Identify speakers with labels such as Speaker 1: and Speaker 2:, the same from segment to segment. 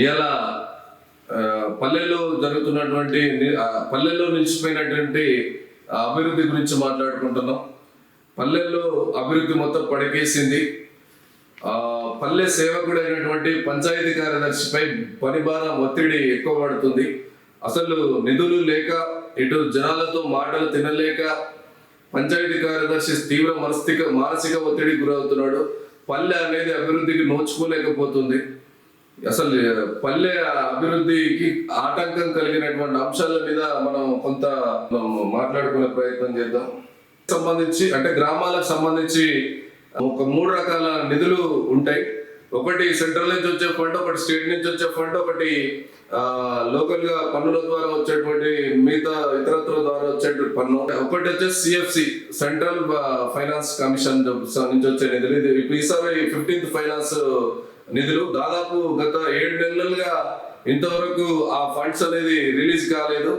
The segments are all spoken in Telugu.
Speaker 1: ఇలా పల్లెల్లో జరుగుతున్నటువంటి పల్లెల్లో నిలిచిపోయినటువంటి అభివృద్ధి గురించి మాట్లాడుకుంటున్నాం. పల్లెల్లో అభివృద్ధి మొత్తం పడకేసింది. పల్లె సేవకుడైనటువంటి పంచాయతీ కార్యదర్శిపై పనిభారం ఒత్తిడి ఎక్కువ పడుతుంది. అసలు నిధులు లేక, ఇటు జనాలతో మాటలు తినలేక పంచాయతీ కార్యదర్శి తీవ్ర మానసిక ఒత్తిడికి గురవుతున్నాడు. పల్లె అనేది అభివృద్ధికి నోచుకోలేకపోతుంది. అసలు పల్లె అభివృద్ధికి ఆటంకం కలిగినటువంటి అంశాల మీద మనం కొంత మాట్లాడుకునే ప్రయత్నం చేద్దాం. అంటే గ్రామాలకు సంబంధించి ఒక 3 రకాల నిధులు ఉంటాయి. ఒకటి సెంట్రల్ నుంచి వచ్చే ఫండ్, ఒకటి స్టేట్ నుంచి వచ్చే ఫండ్, ఒకటి లోకల్ గా పన్నుల ద్వారా వచ్చేటువంటి మిగతా ఇతరత్ర ద్వారా వచ్చేటువంటి పన్ను. ఒకటి వచ్చేసి సిఎఫ్సి, సెంట్రల్ ఫైనాన్స్ కమిషన్ నుంచి వచ్చే నిధులు. ఇది ఈసారి 15th ఫైనాన్స్ నిధులు. దాదాపు గత 7 నెలలుగా ఇంతవరకు ఆ ఫండ్స్ అనేది రిలీజ్ కాలేదు.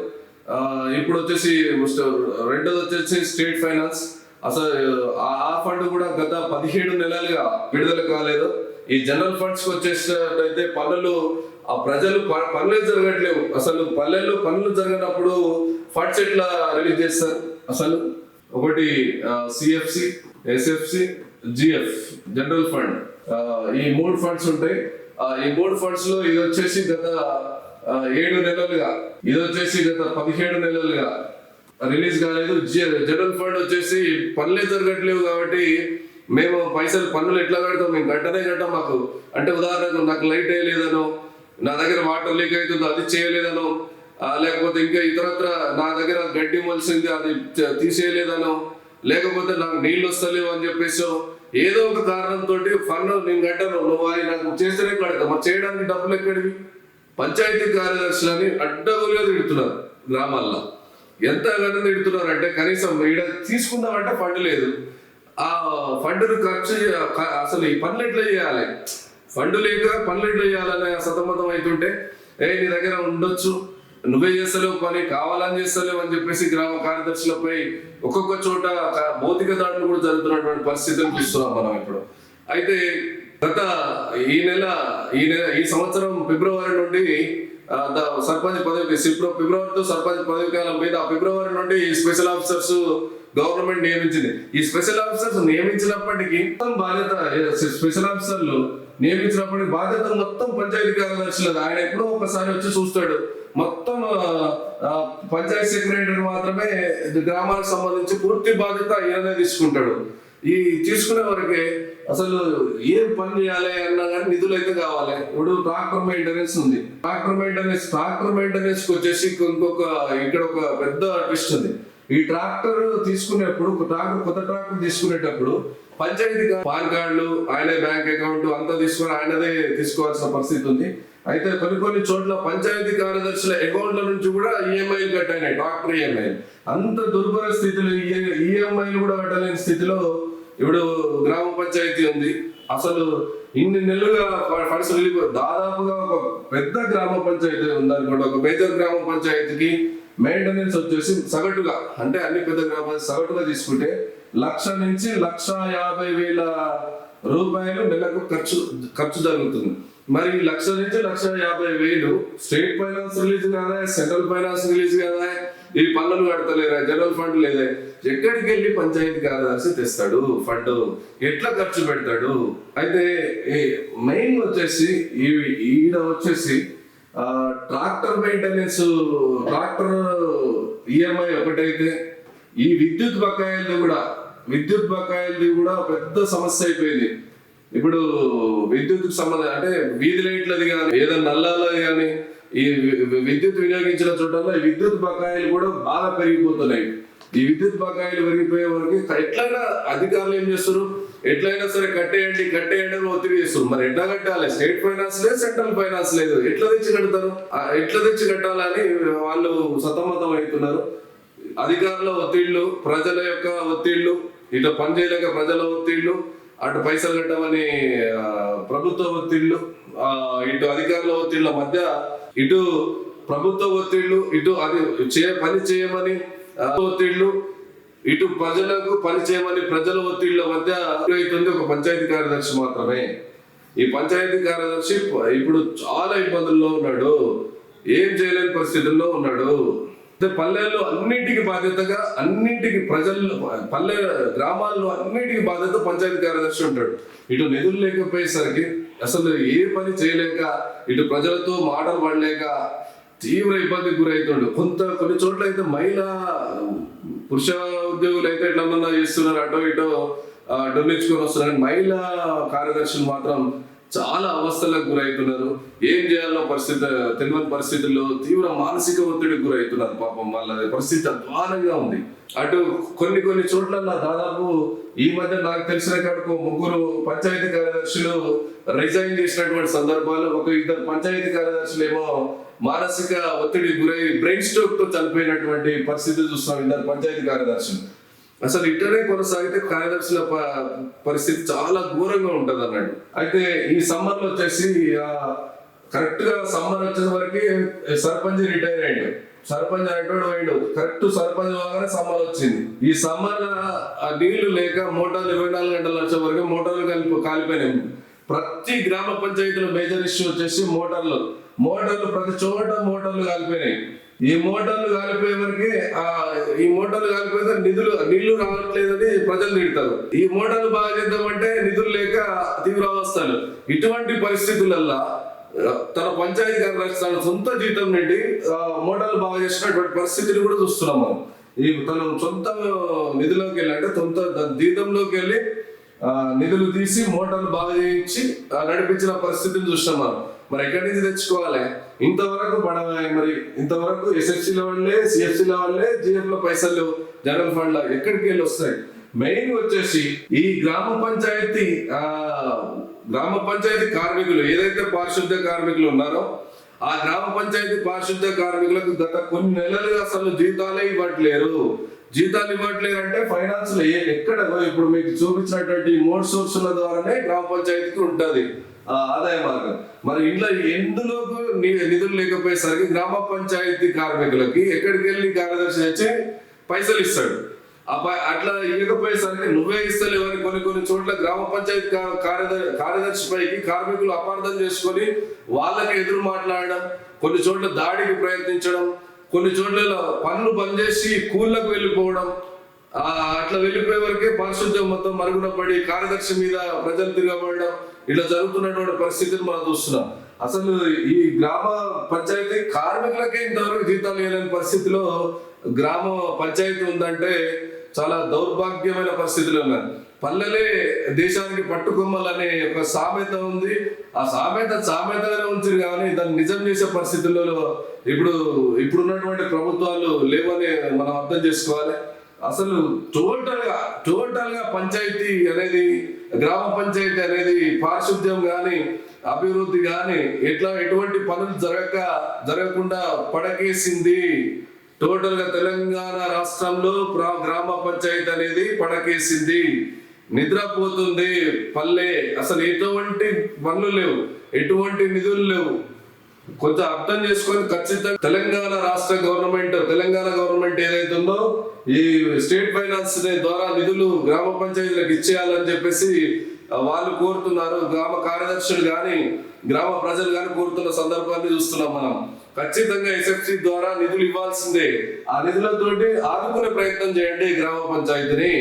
Speaker 1: ఇప్పుడు వచ్చేసి రెండోది వచ్చేసి స్టేట్ ఫైనాన్స్. అసలు ఆ ఫండ్ కూడా గత 17 నెలలుగా విడుదల కాలేదు. ఈ జనరల్ ఫండ్స్ కి వచ్చేసినట్టయితే పన్నులు ఆ ప్రజలు పనులే జరగట్లేవు. అసలు పల్లెల్లో పనులు జరిగినప్పుడు ఫండ్స్ ఎట్లా రిలీజ్ చేస్తారు? అసలు ఒకటి CFC, SFC, GF, general fund, ఈ 3 ఫండ్స్ ఉంటాయి. ఈ 3 ఫండ్స్ లో ఇది వచ్చేసి గత 7 నెలలుగా, ఇది వచ్చేసి గత 17 నెలలుగా రిలీజ్ కాలేదు. జనరల్ ఫండ్ వచ్చేసి పనులే జరగట్లేవు కాబట్టి మేము పన్నులు ఎట్లా కడతాం? మేము కట్టం. మాకు అంటే ఉదాహరణకు నాకు లైట్ వేయలేదనో, నా దగ్గర వాటర్ లీక్ అవుతుందో అది చేయలేదనో, లేకపోతే ఇంకా ఇతరత్ర నా దగ్గర గడ్డి మొలిసింది అది తీసేయలేదనో, లేకపోతే నాకు నీళ్ళు వస్తలేవు అని చెప్పేసో ఏదో ఒక కారణంతో ఫండ్ నేను కట్టను, నువ్వు అది నాకు చేస్తేనే కడతావు. మరి చేయడానికి డబ్బులు ఎక్కడివి? పంచాయతీ కార్యదర్శులని అడ్డగోలుగా తిడుతున్నారు గ్రామాల్లో. ఎంతగానో తిడుతున్నారు అంటే కనీసం ఈడ తీసుకుందామంటే ఫండ్ లేదు. ఆ ఫండ్ను అసలు ఈ పనులు ఎట్లా చేయాలి? ఫండ్ లేక పనులు ఎట్లా చేయాలనే సతమతం అవుతుంటే నీ దగ్గర ఉండొచ్చు, నువ్వే చేస్తలేవు, పని కావాలని చేస్తలేవు అని చెప్పేసి గ్రామ కార్యదర్శులపై ఒక్కొక్క చోట భౌతిక దాడులు కూడా జరుగుతున్నటువంటి పరిస్థితిని చూస్తున్నాం మనం ఇప్పుడు. అయితే గత ఈ సంవత్సరం ఫిబ్రవరి నుండి సర్పంచ్ పదవి, ఫిబ్రవరితో సర్పంచ్ పదవి కాలం మీద ఫిబ్రవరి నుండి స్పెషల్ ఆఫీసర్స్ గవర్నమెంట్ నియమించింది. ఈ స్పెషల్ ఆఫీసర్స్ నియమించినప్పటికీ బాధ్యత, స్పెషల్ ఆఫీసర్లు నియమించినప్పటికీ బాధ్యత మొత్తం పంచాయతీ కార్యదర్శులు. ఆయన ఎప్పుడో ఒకసారి వచ్చి చూస్తాడు. మొత్తం పంచాయతీ సెక్రటరీ మాత్రమే గ్రామానికి సంబంధించి పూర్తి బాధ్యత ఈయననే తీసుకుంటాడు. ఈ తీసుకునే వరకే అసలు ఏం పని చేయాలి అన్నా కానీ నిధులు అయితే కావాలి. ఇప్పుడు ట్రాక్టర్ మెయింటెనెన్స్ ఉంది. ట్రాక్టర్ మెయింటెనెన్స్ కి వచ్చేసి ఇక్కడ ఒక పెద్ద ట్విస్ట్ ఉంది. ఈ ట్రాక్టర్ తీసుకునేప్పుడు, కొత్త ట్రాక్టర్ తీసుకునేటప్పుడు పంచాయతీ పాన్ కార్డులు, ఆయనే బ్యాంక్ అకౌంట్ అంతా తీసుకొని ఆయనదే తీసుకోవాల్సిన పరిస్థితి ఉంది. అయితే కొన్ని చోట్ల పంచాయతీ కార్యదర్శుల అకౌంట్ల నుంచి కూడా ఈఎంఐలు కట్టాయి, ట్రాక్టర్ ఈఎంఐ. అంత దుర్భర స్థితిలో ఈఎంఐలు కూడా కట్టలేని స్థితిలో ఇప్పుడు గ్రామ పంచాయతీ ఉంది. అసలు ఇన్ని నెలలుగా ఫండ్స్ దాదాపుగా ఒక పెద్ద గ్రామ పంచాయతీ ఉందనుకోండి. ఒక మేజర్ గ్రామ పంచాయతీకి మెయింటెనెన్స్ వచ్చేసి సగటుగా, అంటే అన్ని పెద్ద గ్రామాలు సగటుగా తీసుకుంటే 1,00,000 నుంచి 1,50,000 రూపాయలు నెలకు ఖర్చు జరుగుతుంది. మరి 1,00,000 నుంచి 1,50,000 స్టేట్ ఫైనాన్స్ రిలీజ్ కాదా, సెంట్రల్ ఫైనాన్స్ రిలీజ్ కాదా, ఈ పన్నులు కడతలేరా, జనరల్ ఫండ్ లేదా, ఎక్కడికి వెళ్ళి పంచాయతీ కార్యదర్శి తెస్తాడు ఫండ్? ఎట్లా ఖర్చు పెడతాడు? అయితే మెయిన్ వచ్చేసి ఈడ వచ్చేసి ట్రాక్టర్ మెయింటెనెన్స్, ట్రాక్టర్ ఈఎంఐ ఒకటైతే ఈ విద్యుత్ బకాయిలది కూడా పెద్ద సమస్య అయిపోయింది. ఇప్పుడు విద్యుత్ సంబంధం అంటే వీధి లైట్లది కానీ, ఏదైనా నల్లాలది కానీ, ఈ విద్యుత్ వినియోగించిన చోటల్లో ఈ విద్యుత్ బకాయిలు కూడా బాగా పెరిగిపోతున్నాయి. ఈ విద్యుత్ బకాయిలు పెరిగిపోయే వరకు ఎట్లయినా అధికారులు ఏం చేస్తారు, ఎట్లయినా సరే కట్టేయండి అని ఒత్తిడి చేస్తారు. మరి ఎట్లా కట్టాలి? స్టేట్ ఫైనాన్స్ లేదు, సెంట్రల్ ఫైనాన్స్ లేదు, ఎట్లా తెచ్చి కడతారు? ఎట్లా తెచ్చి కట్టాలని వాళ్ళు సతమతం అవుతున్నారు. అధికారుల ఒత్తిళ్లు, ప్రజల యొక్క ఒత్తిళ్లు, ఇటు పనిచేయలేక ప్రజల ఒత్తిళ్లు, అటు పైసలు కట్టమని ప్రభుత్వ ఒత్తిళ్లు, ఇటు అధికారుల ఒత్తిళ్ల మధ్య ఇటు ప్రభుత్వ ఒత్తిళ్లు, ఇటు అది పని చేయమని ఒత్తిళ్లు, ఇటు ప్రజలకు పని చేయమని ప్రజల ఒత్తిళ్ల మధ్య అవుతుంది ఒక పంచాయతీ కార్యదర్శి మాత్రమే. ఈ పంచాయతీ కార్యదర్శి ఇప్పుడు చాలా ఇబ్బందుల్లో ఉన్నాడు, ఏం చేయలేని పరిస్థితుల్లో ఉన్నాడు. పల్లెల్లో అన్నింటికి బాధ్యతగా, అన్నింటికి ప్రజల్లో పల్లె గ్రామాల్లో అన్నింటికి బాధ్యత పంచాయతీ కార్యదర్శి ఉంటాడు. ఇటు నిధులు లేకపోయేసరికి అసలు ఏ పని చేయలేక, ఇటు ప్రజలతో మాటలు పడలేక తీవ్ర ఇబ్బందికి గురవుతాడు. కొన్ని చోట్ల అయితే మహిళా పురుష ఉద్యోగులు అయితే ఎట్లా చేస్తున్నారు, అటో ఇటో డొల్లించుకొని వస్తున్నారు. మహిళా కార్యదర్శులు మాత్రం చాలా అవస్థలకు గురవుతున్నారు. ఏం చేయాలో తెలియని పరిస్థితుల్లో తీవ్ర మానసిక ఒత్తిడికి గురవుతున్నారు. పాపం వాళ్ళ పరిస్థితి అధ్వానంగా ఉంది. అటు కొన్ని చోట్ల దాదాపు ఈ మధ్య నాకు తెలిసిన కాడకు 3 పంచాయతీ కార్యదర్శులు రిజైన్ చేసినటువంటి సందర్భాలు, 1-2 పంచాయతీ కార్యదర్శులు ఏమో మానసిక ఒత్తిడి గురై బ్రెయిన్ స్ట్రోక్ తో చనిపోయినటువంటి పరిస్థితి చూస్తున్నాం 2 పంచాయతీ కార్యదర్శులు. అసలు ఇట్టనే కొనసాగితే కార్యదర్శుల పరిస్థితి చాలా ఘోరంగా ఉంటది అన్నాడు. అయితే ఈ సమ్మర్ లో వచ్చేసి కరెక్ట్ గా సమ్మర్ వచ్చే వరకు సర్పంచ్ రిటైర్ అయ్యాడు. సర్పంచ్ అయ్యాడు, కరెక్ట్ సర్పంచ్ కాగానే సమ్మర్ వచ్చింది. ఈ సమ్మర్ నీళ్లు లేక మోటార్లు 24 గంటలు వచ్చే వరకు మోటార్లు కాలిపోయినాయి. ప్రతి గ్రామ పంచాయతీలో మేజర్ ఇష్యూ వచ్చేసి మోటార్లు ప్రతి చోట మోటార్లు కాలిపోయినాయి. ఈ మోటార్లు కాలిపోయే వరకే కాలిపోతే నీళ్లు రావట్లేదని ప్రజలు తిడతారు. ఈ మోటార్లు బాగా చేద్దామంటే నిధులు లేక తీవ్ర అవస్థలు. ఇటువంటి పరిస్థితులల్లా తన పంచాయతీ కార్యదర్శి తన సొంత జీతం నుండి మోటార్లు బాగా చేసినటువంటి పరిస్థితిని కూడా చూస్తున్నాం మనం. తన సొంత నిధుల్లోకి వెళ్ళి, అంటే సొంత జీతంలోకి వెళ్ళి నిధులు తీసి మోటార్లు బాగా చేయించి నడిపించిన పరిస్థితిని చూస్తున్నాం మనం. మరి ఎక్కడి నుంచి తెచ్చుకోవాలి? ఇంతవరకు మరి ఇంతవరకు ఎస్ఎఫ్సీల వల్లే, సిఎఫ్సీల వల్లే జిఎఫ్ లో పైసలు జనరల్ ఫండ్ లో ఎక్కడికి వెళ్ళి వస్తాయి? మెయిన్ వచ్చేసి ఈ గ్రామ పంచాయతీ కార్మికులు ఏదైతే పారిశుద్ధ్య కార్మికులు ఉన్నారో, ఆ గ్రామ పంచాయతీ పారిశుద్ధ్య కార్మికులకు గత కొన్ని నెలలుగా అసలు జీతాలు ఇవ్వట్లేరు అంటే ఫైనాన్స్ లో ఎక్కడ ఇప్పుడు మీకు చూపించినటువంటి 3 సోర్సుల ద్వారానే గ్రామ పంచాయతీకి ఉంటది ఆదాయ మార్గం. మరి ఇంట్లో ఎందులోకి నిధులు లేకపోయేసరికి గ్రామ పంచాయతీ కార్మికులకి ఎక్కడికి వెళ్ళి కార్యదర్శి వచ్చి పైసలు ఇస్తాడు. అట్లా ఇవ్వకపోయేసరికి నువ్వే ఇస్తలేవని కొన్ని చోట్ల గ్రామ పంచాయతీ కార్యదర్శి పైకి కార్మికులు అపార్థం చేసుకొని వాళ్ళకి ఎదురు మాట్లాడడం, కొన్ని చోట్ల దాడికి ప్రయత్నించడం, కొన్ని చోట్ల పనులు బంద్ చేసి కూళ్ళకు వెళ్ళిపోవడం, అట్లా వెళ్ళిపోయే వరకే పారిశుద్ధ్యం మొత్తం మరుగున పడి కార్యదర్శి మీద ప్రజలు తిరగబడడం, ఇట్లా జరుగుతున్నటువంటి పరిస్థితిని మనం చూస్తున్నాం. అసలు ఈ గ్రామ పంచాయతీ కార్మికులకే ఇంతవరకు జీతాలు వేయలేని పరిస్థితిలో గ్రామ పంచాయతీ ఉందంటే చాలా దౌర్భాగ్యమైన పరిస్థితులు ఉన్నాయి. పల్లెలే దేశానికి పట్టుకొమ్మలనే ఒక సామెత ఉంది. ఆ సామెతగానే ఉంచారు కానీ దాన్ని నిజం చేసే పరిస్థితుల్లో ఇప్పుడున్నటువంటి ప్రభుత్వాలు లేవని మనం అర్థం చేసుకోవాలి. అసలు టోటల్ గా పంచాయతీ అనేది, గ్రామ పంచాయతీ అనేది పారిశుద్ధ్యం గాని అభివృద్ధి గాని ఎటువంటి పనులు జరగకుండా పడకేసింది. టోటల్ గా తెలంగాణ రాష్ట్రంలో గ్రామ పంచాయతీ అనేది పడకేసింది, నిద్రపోతుంది పల్లె. అసలు ఎటువంటి పనులు లేవు, ఎటువంటి నిధులు లేవు. కొంచెం అర్థం చేసుకొని ఖచ్చితంగా తెలంగాణ గవర్నమెంట్ ఏదైతే ఉందో ఈ స్టేట్ ఫైనాన్స్ ద్వారా నిధులు గ్రామ పంచాయతీలకు ఇచ్చేయాలని చెప్పేసి వాళ్ళు కోరుతున్నారు. గ్రామ కార్యదర్శులు కానీ గ్రామ ప్రజలు కానీ కోరుతున్న సందర్భాన్ని చూస్తున్నాం మనం. ఖచ్చితంగా ఎస్ఎఫ్సి ద్వారా నిధులు ఇవ్వాల్సిందే. ఆ నిధులతోటి ఆదుకునే ప్రయత్నం చేయండి గ్రామ పంచాయతీని.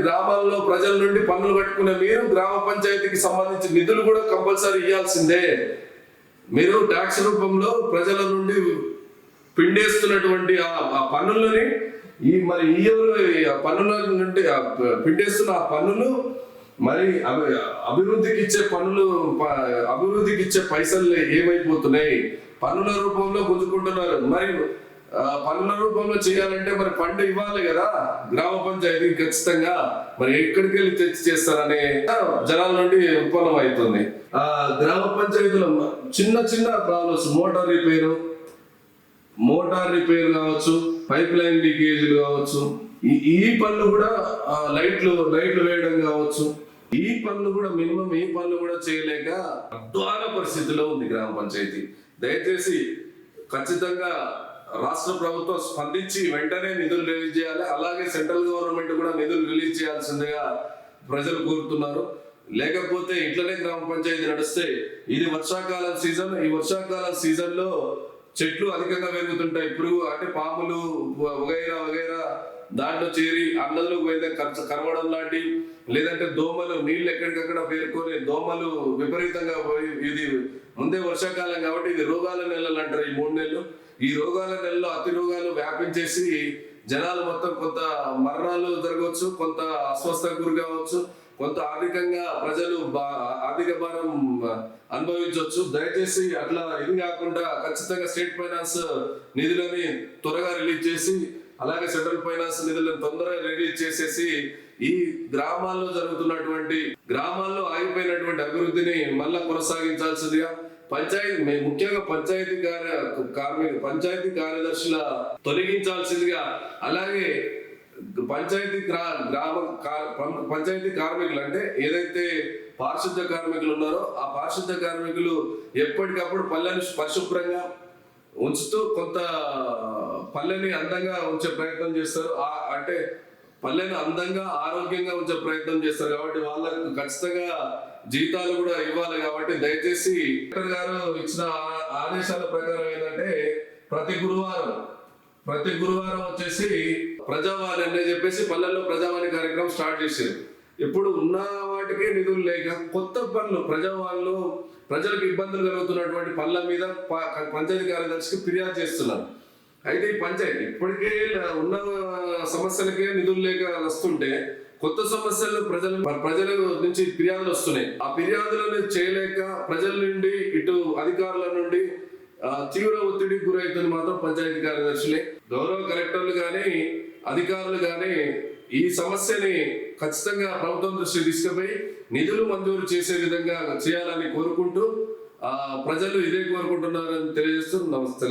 Speaker 1: గ్రామాల్లో ప్రజల నుండి పన్నులు కట్టుకునే మీరు గ్రామ పంచాయతీకి సంబంధించిన నిధులు కూడా కంపల్సరీ ఇవ్వాల్సిందే. మీరు ట్యాక్స్ రూపంలో ప్రజల నుండి పిండేస్తున్నటువంటి ఆ పన్నులని పన్నుల నుండి పిండేస్తున్న ఆ పన్నులు మరి అభివృద్ధికి ఇచ్చే పైసలు ఏమైపోతున్నాయి? పన్నుల రూపంలో గుంజుకుంటున్నారు. మరి పన్నుల రూపంలో చేయాలంటే మరి ఫండ్ ఇవ్వాలి కదా గ్రామ పంచాయతీ ఖచ్చితంగా. మరి ఎక్కడికి వెళ్ళి తెచ్చి చేస్తారనే జనాల నుండి ఉత్పన్నం అవుతుంది. గ్రామ పంచాయతీలో చిన్న ప్రాబ్లమ్స్, మోటార్ రిపేర్ కావచ్చు, పైప్ లైన్ లీకేజీలు కావచ్చు, ఈ పనులు కూడా లైట్లు వేయడం కావచ్చు, ఈ పనులు కూడా మినిమం ఈ పనులు కూడా చేయలేక అధ్వాన పరిస్థితిలో ఉంది గ్రామ పంచాయతీ. దయచేసి ఖచ్చితంగా రాష్ట్ర ప్రభుత్వం స్పందించి వెంటనే నిధులు రిలీజ్ చేయాలి. అలాగే సెంట్రల్ గవర్నమెంట్ కూడా నిధులు రిలీజ్ చేయాల్సిందిగా ప్రజలు కోరుతున్నారు. లేకపోతే ఇట్లనే గ్రామ పంచాయతీ నడిస్తే ఇది వర్షాకాలం సీజన్. ఈ వర్షాకాలం సీజన్ లో చెట్లు అధికంగా పెరుగుతుంటాయి. పురుగు అంటే పాములు వగైరా వగైరా దాంట్లో చేరి అన్నలకు పోయితే కరవడం లాంటి, లేదంటే దోమలు నీళ్లు ఎక్కడికక్కడ పేర్కొని దోమలు విపరీతంగా పోయి, ఇది ముందే వర్షాకాలం కాబట్టి ఇది రోగాల నెలలు అంటారు. ఈ 3 నెలలు ఈ రోగాల నెలలో అతి రోగాలు వ్యాపించేసి జనాలు మొత్తం కొంత మరణాలు జరగవచ్చు, కొంత అస్వస్థకు గురి కావచ్చు, కొంత ఆర్థికంగా ప్రజలు ఆర్థిక భారం అనుభవించవచ్చు. దయచేసి అట్లా ఇది కాకుండా ఖచ్చితంగా స్టేట్ ఫైనాన్స్ నిధులని త్వరగా రిలీజ్ చేసి, అలాగే సెంట్రల్ ఫైనాన్స్ నిధులను తొందరగా రిలీజ్ చేసేసి ఈ గ్రామాల్లో ఆగిపోయినటువంటి అభివృద్ధిని మళ్ళా కొనసాగించాల్సిందిగా ముఖ్యంగా పంచాయతీ కార్యదర్శుల తొలగించాల్సిందిగా, అలాగే పంచాయతీ కార్మికులు అంటే ఏదైతే పారిశుద్ధ్య కార్మికులు ఉన్నారో ఆ పారిశుద్ధ్య కార్మికులు ఎప్పటికప్పుడు పల్లెని పరిశుభ్రంగా ఉంచుతూ కొంత పల్లెని అందంగా ఉంచే ప్రయత్నం చేస్తారు. అంటే పల్లెని అందంగా ఆరోగ్యంగా ఉంచే ప్రయత్నం చేస్తారు కాబట్టి వాళ్ళకు ఖచ్చితంగా జీతాలు కూడా ఇవ్వాలి. కాబట్టి దయచేసి కలెక్టర్ గారు ఇచ్చిన ఆదేశాల ప్రకారం ఏంటంటే ప్రతి గురువారం వచ్చేసి ప్రజావాణి అని చెప్పేసి పల్లెల్లో ప్రజావాణి కార్యక్రమం స్టార్ట్ చేశారు. ఇప్పుడు ఉన్న వాటికే నిధులు లేక కొత్త పనులు ప్రజావాణిలో ప్రజలకు ఇబ్బందులు కలుగుతున్నటువంటి పనుల మీద పంచాయతీ కార్యదర్శికి ఫిర్యాదు చేస్తున్నారు. అయితే ఈ పంచాయతీ ఇప్పటికే ఉన్న సమస్యలకే నిధులు లేక వస్తుంటే కొత్త సమస్యలు ప్రజల నుంచి ఫిర్యాదులు వస్తున్నాయి. ఆ ఫిర్యాదులను చేయలేక ప్రజల నుండి ఇటు అధికారుల నుండి తీవ్ర ఒత్తిడికి గురవుతుంది మాత్రం పంచాయతీ కార్యదర్శులే. గౌరవ కలెక్టర్లు కానీ అధికారులు కానీ ఈ సమస్యని ఖచ్చితంగా ప్రభుత్వం దృష్టికి తీసుకుపోయి నిధులు మంజూరు చేసే విధంగా చేయాలని కోరుకుంటూ ప్రజలు ఇదే కోరుకుంటున్నారని తెలియజేస్తూ నమస్తే.